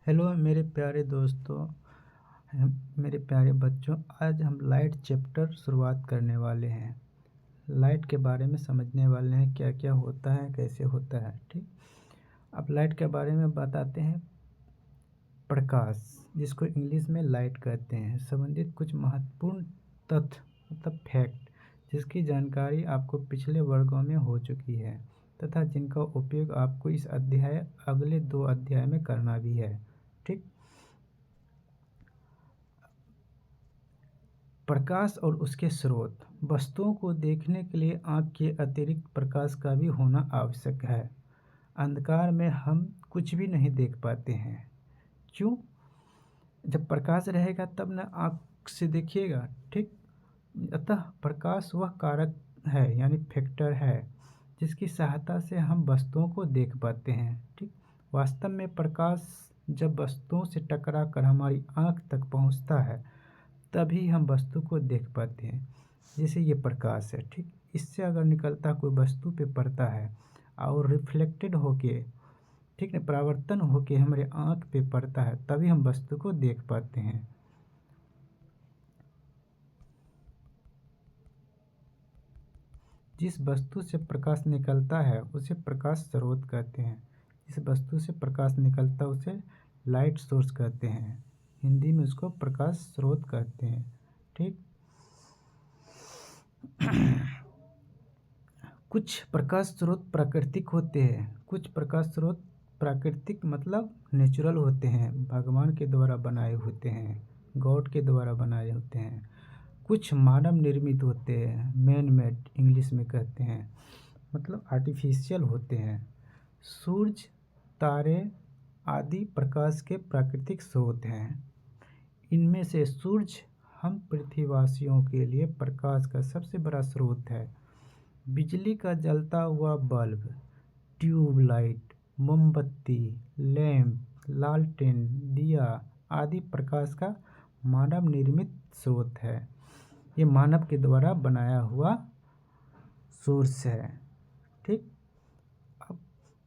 Hello मेरे प्यारे दोस्तों, मेरे प्यारे बच्चों। आज हम लाइट चैप्टर शुरुआत करने वाले हैं। लाइट के बारे में समझने वाले हैं, क्या क्या होता है, कैसे होता है। ठीक। अब लाइट के बारे में बताते हैं। प्रकाश, जिसको इंग्लिश में लाइट कहते हैं, संबंधित कुछ महत्वपूर्ण तथ्य मतलब फैक्ट, जिसकी जानकारी आपको पिछले वर्गों में हो चुकी है तथा जिनका उपयोग आपको इस अध्याय अगले 2 अध्याय में करना भी है। ठीक। प्रकाश और उसके स्रोत। वस्तुओं को देखने के लिए आँख के अतिरिक्त प्रकाश का भी होना आवश्यक है। अंधकार में हम कुछ भी नहीं देख पाते हैं। क्यों? जब प्रकाश रहेगा तब ना आँख से देखिएगा। ठीक। अतः प्रकाश वह कारक है, यानी फैक्टर है, जिसकी सहायता से हम वस्तुओं को देख पाते हैं। ठीक। वास्तव में प्रकाश जब वस्तुओं से टकरा कर हमारी आँख तक पहुँचता है तभी हम वस्तु को देख पाते हैं। जैसे ये प्रकाश है। ठीक। इससे अगर निकलता कोई वस्तु पे पड़ता है और रिफ्लेक्टेड होके, ठीक है, परावर्तन होके हमारे आँख पे पड़ता है, तभी हम वस्तु को देख पाते हैं। जिस वस्तु से प्रकाश निकलता है उसे प्रकाश स्रोत कहते हैं। जिस वस्तु से प्रकाश निकलता है उसे लाइट सोर्स कहते हैं। हिंदी में उसको प्रकाश स्रोत कहते हैं। ठीक। कुछ प्रकाश स्रोत प्राकृतिक होते हैं। कुछ प्रकाश स्रोत प्राकृतिक मतलब नेचुरल होते हैं, भगवान के द्वारा बनाए होते हैं, गॉड के द्वारा बनाए होते हैं। कुछ मानव निर्मित होते हैं, मैन मेड इंग्लिश में कहते हैं, मतलब आर्टिफिशियल होते हैं। सूरज, तारे आदि प्रकाश के प्राकृतिक स्रोत हैं। इनमें से सूरज हम पृथ्वीवासियों के लिए प्रकाश का सबसे बड़ा स्रोत है। बिजली का जलता हुआ बल्ब, ट्यूबलाइट, मोमबत्ती, लैंप, लालटेन, दिया आदि प्रकाश का मानव निर्मित स्रोत है। ये मानव के द्वारा बनाया हुआ सोर्स है। ठीक। अब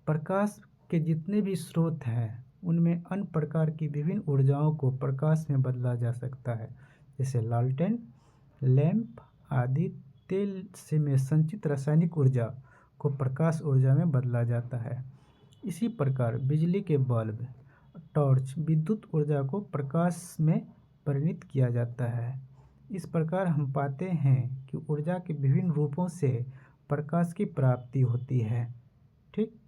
प्रकाश के जितने भी स्रोत हैं उनमें अन्य प्रकार की विभिन्न ऊर्जाओं को प्रकाश में बदला जा सकता है। जैसे लालटेन, लैंप आदि तेल से में संचित रासायनिक ऊर्जा को प्रकाश ऊर्जा में बदला जाता है। इसी प्रकार बिजली के बल्ब, टॉर्च विद्युत ऊर्जा को प्रकाश में परिणत किया जाता है। इस प्रकार हम पाते हैं कि ऊर्जा के विभिन्न रूपों से प्रकाश की प्राप्ति होती है। ठीक।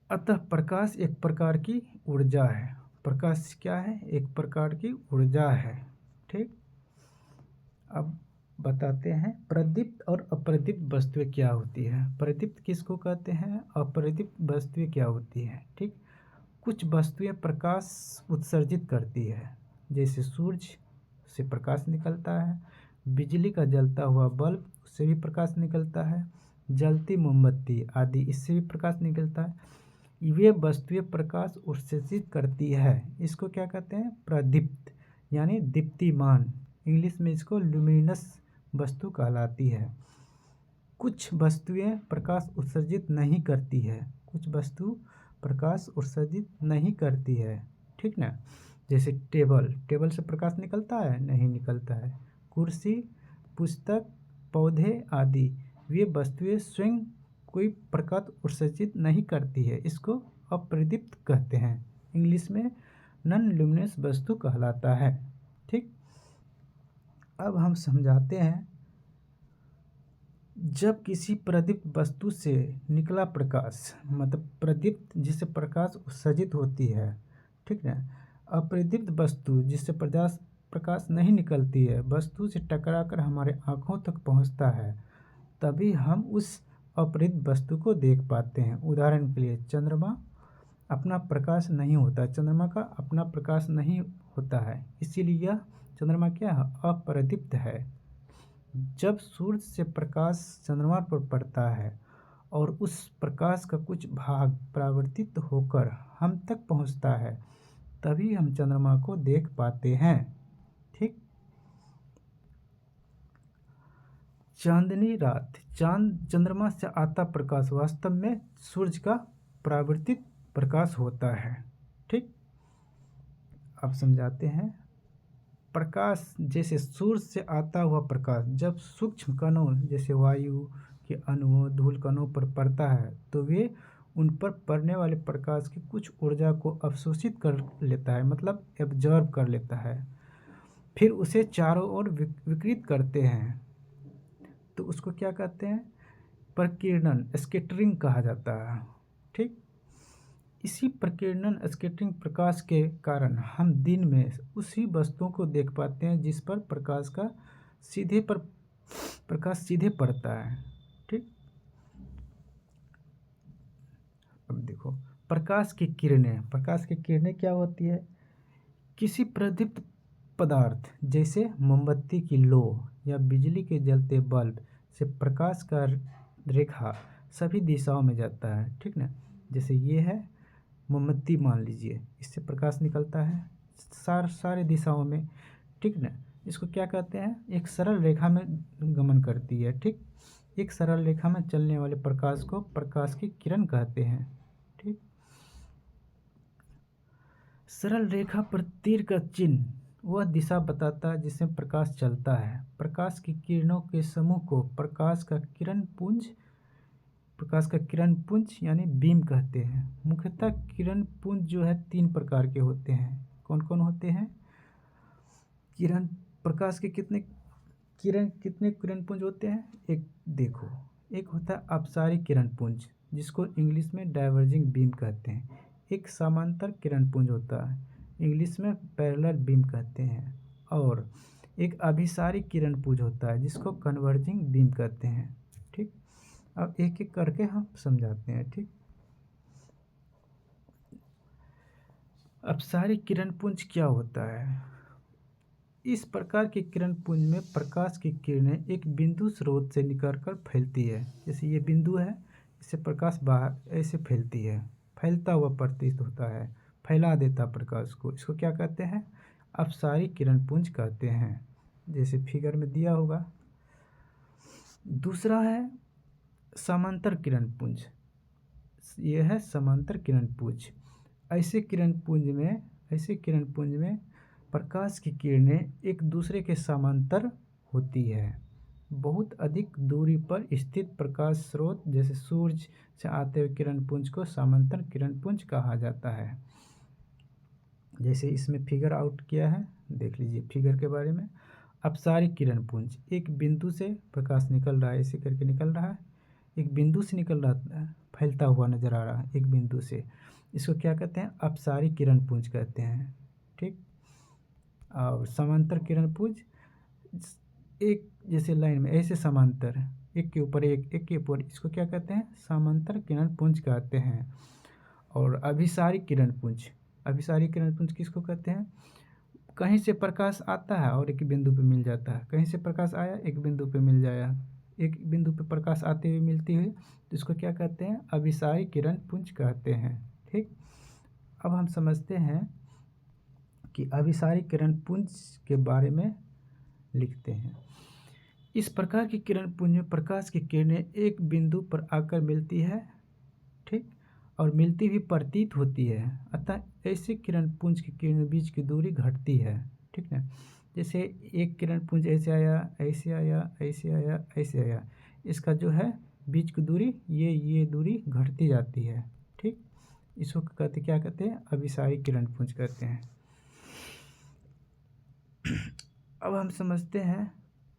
अतः प्रकाश एक प्रकार की ऊर्जा है। प्रकाश क्या है? एक प्रकार की ऊर्जा है। ठीक। अब बताते हैं प्रदीप्त और अप्रदीप्त वस्तुएं क्या होती है। प्रदीप्त किसको कहते हैं, अप्रदीप्त वस्तुएं क्या होती है। ठीक। कुछ वस्तुएं प्रकाश उत्सर्जित करती है, जैसे सूरज से प्रकाश निकलता है, बिजली का जलता हुआ बल्ब उससे भी प्रकाश निकलता है, जलती मोमबत्ती आदि इससे भी प्रकाश निकलता है। वे वस्तुएं प्रकाश उत्सर्जित करती है, इसको क्या कहते हैं? प्रदीप्त, यानी दीप्तिमान। इंग्लिश में इसको ल्यूमिनस वस्तु कहलाती है। कुछ वस्तुएं प्रकाश उत्सर्जित नहीं करती है। कुछ वस्तु प्रकाश उत्सर्जित नहीं करती है। ठीक ना? जैसे टेबल से प्रकाश निकलता है? नहीं निकलता है। कुर्सी, पुस्तक, पौधे आदि वे वस्तुएं स्वयं कोई प्रकाश उत्सर्जित नहीं करती है, इसको अप्रदीप्त कहते हैं। इंग्लिश में नॉन ल्यूमिनस वस्तु कहलाता है। ठीक। अब हम समझाते हैं, जब किसी प्रदीप्त वस्तु से निकला प्रकाश, मतलब प्रदीप्त जिससे प्रकाश उत्सर्जित होती है, ठीक है, अप्रदीप्त वस्तु जिससे प्रकाश नहीं निकलती है, वस्तु से टकराकर हमारे आँखों तक पहुँचता है, तभी हम उस अप्रदीप्त वस्तु को देख पाते हैं। उदाहरण के लिए चंद्रमा अपना प्रकाश नहीं होता, चंद्रमा का अपना प्रकाश नहीं होता है, इसीलिए यह चंद्रमा क्या है? अप्रदीप्त है। जब सूर्य से प्रकाश चंद्रमा पर पड़ता है और उस प्रकाश का कुछ भाग परावर्तित होकर हम तक पहुंचता है, तभी हम चंद्रमा को देख पाते हैं। ठीक। चांदनी रात, चांद चंद्रमा से आता प्रकाश वास्तव में सूर्य का परावर्तित प्रकाश होता है। ठीक, अब समझाते हैं। प्रकाश जैसे सूर्य से आता हुआ प्रकाश जब सूक्ष्म कणों जैसे वायु के अणुओं धूल कणों पर पड़ता है तो वे उन पर पड़ने वाले प्रकाश की कुछ ऊर्जा को अवशोषित कर लेता है, मतलब एब्जॉर्ब कर लेता है, फिर उसे चारों ओर विकिरित करते हैं। तो उसको क्या कहते हैं? प्रकीर्णन, स्कैटरिंग कहा जाता है। ठीक, इसी प्रकीर्णन स्कैटरिंग प्रकाश के कारण हम दिन में उसी वस्तुओं को देख पाते हैं जिस पर प्रकाश सीधे पड़ता है। ठीक, अब देखो प्रकाश की किरणें क्या होती है? किसी प्रदीप्त पदार्थ जैसे मोमबत्ती की लो या बिजली के जलते बल्ब से प्रकाश का रेखा सभी दिशाओं में जाता है। ठीक ना, जैसे ये है मोमबत्ती, मान लीजिए इससे प्रकाश निकलता है सारे दिशाओं में। ठीक ना, इसको क्या कहते हैं? एक सरल रेखा में गमन करती है। ठीक, एक सरल रेखा में चलने वाले प्रकाश को प्रकाश की किरण कहते हैं। ठीक, सरल रेखा पर तीर का चिन्ह वह दिशा बताता है जिसमें प्रकाश चलता है। प्रकाश की किरणों के समूह को प्रकाश का किरण पुंज यानी बीम कहते हैं। मुख्यतः किरण पुंज जो है 3 प्रकार के होते हैं। कौन कौन होते हैं? प्रकाश के कितने किरण पुंज होते हैं? एक देखो, एक होता है अपसारी किरण पुंज जिसको इंग्लिश में डाइवर्जिंग बीम कहते हैं। एक समांतर किरण पुंज होता है, इंग्लिश में पैरेलल बीम कहते हैं। और एक अभिसारी किरण पुंज होता है जिसको कन्वर्जिंग बीम कहते हैं। ठीक, अब एक एक करके हम समझाते हैं। ठीक, अपसारी किरण पुंज क्या होता है? इस प्रकार के किरण पुंज में प्रकाश की किरणें एक बिंदु स्रोत से निकलकर फैलती है। जैसे ये बिंदु है, इससे प्रकाश बाहर ऐसे फैलती है, फैलता हुआ प्रतीत होता है, फैला देता प्रकाश को। इसको क्या कहते हैं? अपसारी किरण पुंज कहते हैं, जैसे फिगर में दिया होगा। दूसरा है समांतर किरण पुंज। यह है समांतर किरण पुंज। ऐसे किरण पुंज में प्रकाश की किरणें एक दूसरे के समांतर होती है। बहुत अधिक दूरी पर स्थित प्रकाश स्रोत जैसे सूर्य से आते हुए किरण पुंज को समांतर किरण पुंज कहा जाता है। जैसे इसमें फिगर आउट किया है, देख लीजिए फिगर के बारे में। अपसारी किरण पुंज, एक बिंदु से प्रकाश निकल रहा है, ऐसे करके निकल रहा है, एक बिंदु से निकल रहा है, फैलता हुआ नजर आ रहा है एक बिंदु से। इसको क्या कहते हैं? अपसारी किरण पुंज कहते हैं। ठीक, और समांतर किरण पुंज एक जैसे लाइन में ऐसे समांतर, एक के ऊपर एक के ऊपर, इसको क्या कहते हैं? समांतर किरण पुंज कहते हैं। और अभिसारी किरण पुंज किसको कहते हैं? कहीं से प्रकाश आता है और एक बिंदु पे मिल जाता है, कहीं से प्रकाश आया एक बिंदु पे मिल जाया, एक बिंदु पे प्रकाश आते हुए मिलती हुई, तो इसको क्या कहते हैं? अभिसारी किरण पुंज कहते हैं। ठीक, अब हम समझते हैं कि अभिसारी किरण पुंज के बारे में लिखते हैं। इस प्रकार की किरण पुंज में प्रकाश की किरणें एक बिंदु पर आकर मिलती है। ठीक, और मिलती हुई प्रतीत होती है, अतः ऐसे किरण पुंज की किरणों बीच की दूरी घटती है। ठीक है, जैसे एक किरण पुंज ऐसे आया, ऐसे आया, ऐसे आया, ऐसे आया, इसका जो है बीच की दूरी ये दूरी घटती जाती है। ठीक, इसको क्या कहते हैं? अभिसारी किरण पुंज कहते हैं। अब हम समझते हैं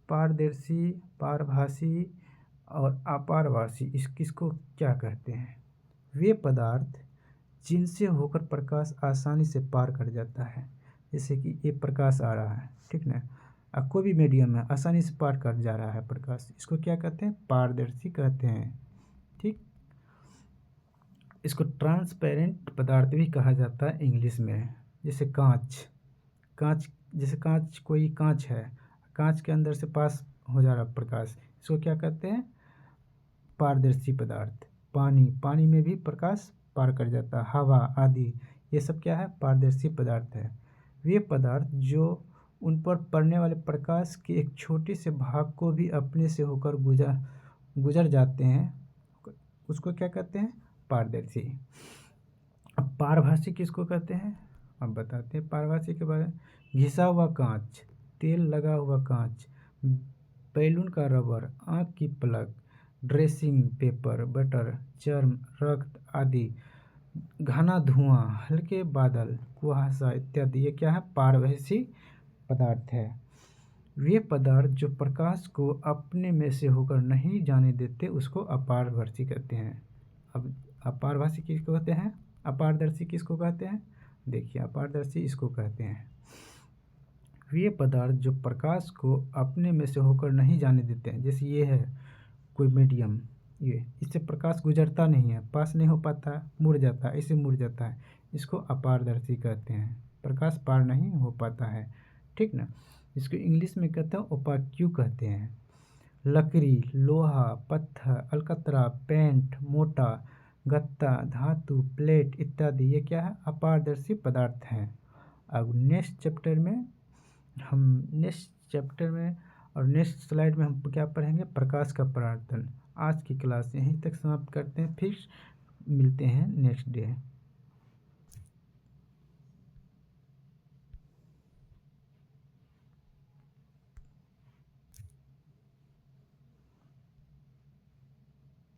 पारदर्शी, पारभासी और अपारभासी किसको क्या कहते हैं? वे पदार्थ जिनसे होकर प्रकाश आसानी से पार कर जाता है, जैसे कि ये प्रकाश आ रहा है, ठीक ना, अब कोई भी मीडियम है आसानी से पार कर जा रहा है प्रकाश, इसको क्या कहते हैं? पारदर्शी कहते हैं। ठीक, इसको ट्रांसपेरेंट पदार्थ भी कहा जाता है इंग्लिश में। जैसे कोई कांच है, कांच के अंदर से पास हो जा रहा प्रकाश, इसको क्या कहते हैं? पारदर्शी पदार्थ। पानी में भी प्रकाश पार कर जाता है, हवा आदि, ये सब क्या है? पारदर्शी पदार्थ है। वे पदार्थ जो उन पर पड़ने वाले प्रकाश के एक छोटे से भाग को भी अपने से होकर गुजर जाते हैं, उसको क्या कहते हैं? पारदर्शी। पारभासी किसको कहते हैं? अब बताते हैं पारभासी के बारे में। घिसा हुआ कांच, तेल लगा हुआ कांच, बैलून का रबर, आँख की पलक, ड्रेसिंग पेपर, बटर, चर्म, रक्त आदि, घना धुआं, हल्के बादल, कुहासा इत्यादि। ये क्या है? पारभासी पदार्थ है। वे पदार्थ जो प्रकाश को अपने में से होकर नहीं जाने देते उसको अपारदर्शी कहते हैं। अब अपारभासी किसको कहते हैं? अपारदर्शी किसको कहते हैं? देखिए, अपारदर्शी इसको कहते हैं वे पदार्थ जो प्रकाश को अपने में से होकर नहीं जाने देते हैं। जैसे ये है कोई मीडियम, ये इससे प्रकाश गुजरता नहीं है, पास नहीं हो पाता, मुड़ जाता है, इसे मुड़ जाता है, इसको अपारदर्शी कहते हैं। प्रकाश पार नहीं हो पाता है, ठीक ना। इसको इंग्लिश में कहते हैं ओपाक्यू कहते हैं। लकड़ी, लोहा, पत्थर, अलकतरा, पेंट, मोटा, गत्ता, धातु, प्लेट इत्यादि ये क्या है? अपारदर्शी पदार्थ हैं। अब नेक्स्ट चैप्टर में और नेक्स्ट स्लाइड में हम क्या पढ़ेंगे? प्रकाश का परावर्तन। आज की क्लास यहीं तक समाप्त करते हैं, फिर मिलते हैं नेक्स्ट डे।